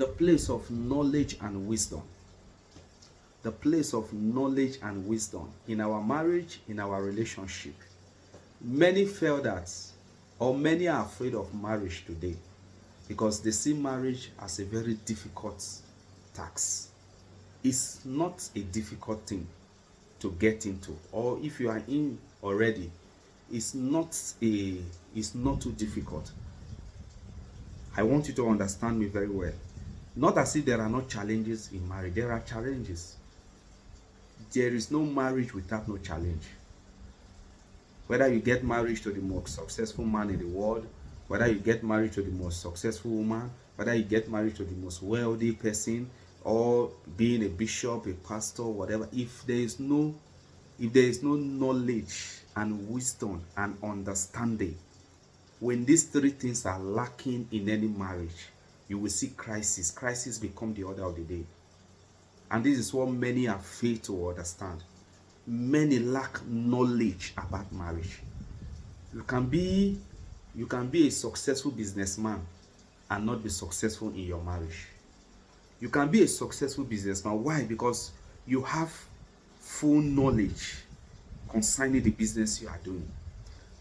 The place of knowledge and wisdom. The place of knowledge and wisdom in our marriage, in our relationship. Many feel that, or many are afraid of marriage today because they see marriage as a very difficult task. It's not a difficult thing to get into, or if you are in already, it's not too difficult. I want you to understand me very well. Not as if there are no challenges in marriage. There are challenges. There is no marriage without no challenge. Whether you get married to the most successful man in the world, whether you get married to the most successful woman, whether you get married to the most wealthy person, or being a bishop, a pastor, whatever, if there is no knowledge and wisdom and understanding, when these three things are lacking in any marriage, you will see crisis. Crisis become the order of the day. And this is what many have failed to understand. Many lack knowledge about marriage. You can be a successful businessman and not be successful in your marriage. You can be a successful businessman. Why? Because you have full knowledge concerning the business you are doing.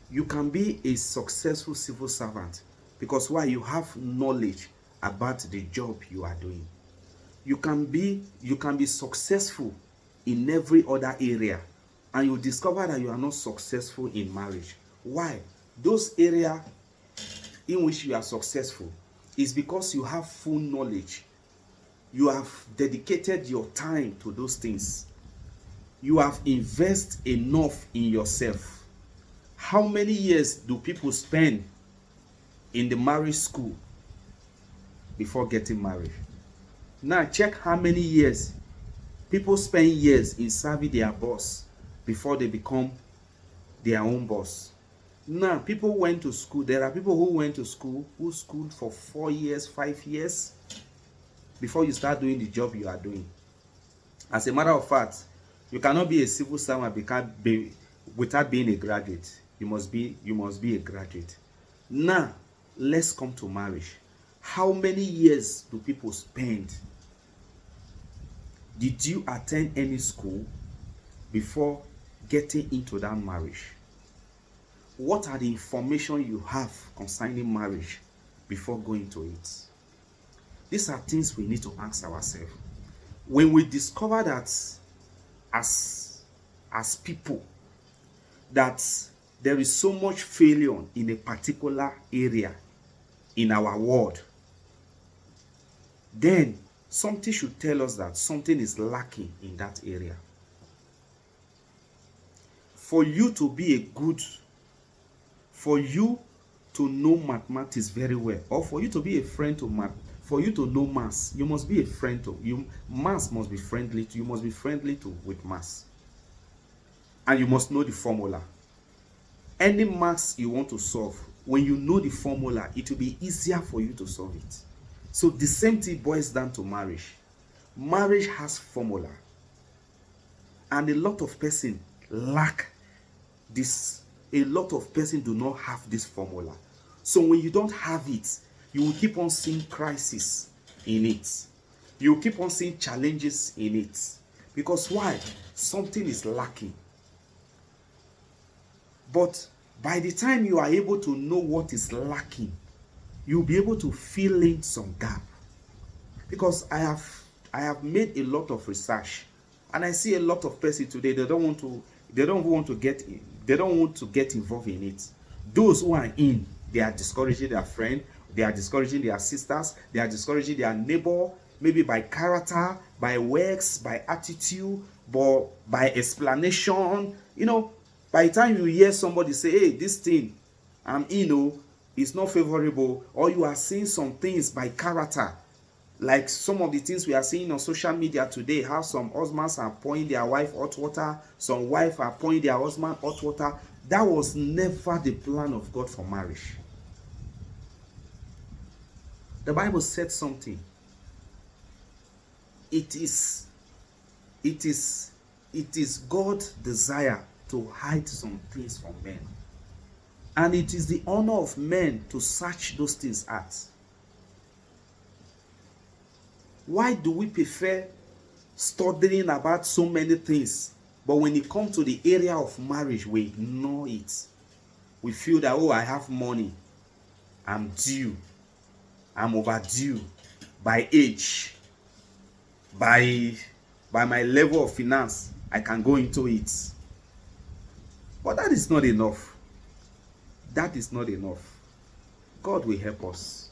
You can be a successful civil servant because why? You have knowledge about the job you are doing. You can be successful in every other area, and you discover that you are not successful in marriage. Why? Those areas in which you are successful is because you have full knowledge. You have dedicated your time to those things. You have invested enough in yourself. How many years do people spend in the marriage school before getting married? Now check how many years people spend years in serving their boss before they become their own boss. Now people went to school. There are people who went to school, who schooled for 4 years, 5 years before you start doing the job you are doing. As a matter of fact, you cannot be a civil servant without being a graduate. You must be a graduate. Now, let's come to marriage. How many years do people spend? Did you attend any school before getting into that marriage? What are the information you have concerning marriage before going to it? These are things we need to ask ourselves. When we discover that as people, that there is so much failure in a particular area in our world, then something should tell us that something is lacking in that area. For you to know mathematics very well, or for you to be a friend to math, for you to know maths, you must be a friend to you. Maths must be friendly to you. Must be friendly with maths, and you must know the formula. Any maths you want to solve, when you know the formula, it will be easier for you to solve it. So the same thing boils down to marriage. Marriage has formula, and a lot of person lack this. A lot of person do not have this formula. So when you don't have it, you will keep on seeing crisis in it. You will keep on seeing challenges in it. Because why? Something is lacking. But by the time you are able to know what is lacking, you'll be able to fill in some gap. Because I have made a lot of research, and I see a lot of person today, they don't want to get involved in it. Those who are in, they are discouraging their friend, they are discouraging their sisters, they are discouraging their neighbor, maybe by character, by works, by attitude, but by explanation. By the time you hear somebody say, hey, this thing it's not favorable, or you are seeing some things by character, like some of the things we are seeing on social media today, how some husbands are pouring their wife hot water, some wives are pouring their husband hot water. That was never the plan of God for marriage. The Bible said something. It is God's desire to hide some things from men. And it is the honor of men to search those things out. Why do we prefer studying about so many things, but when it comes to the area of marriage, we ignore it? We feel that, oh, I have money, I'm due, I'm overdue by age, by my level of finance, I can go into it. But that is not enough. That is not enough. God will help us.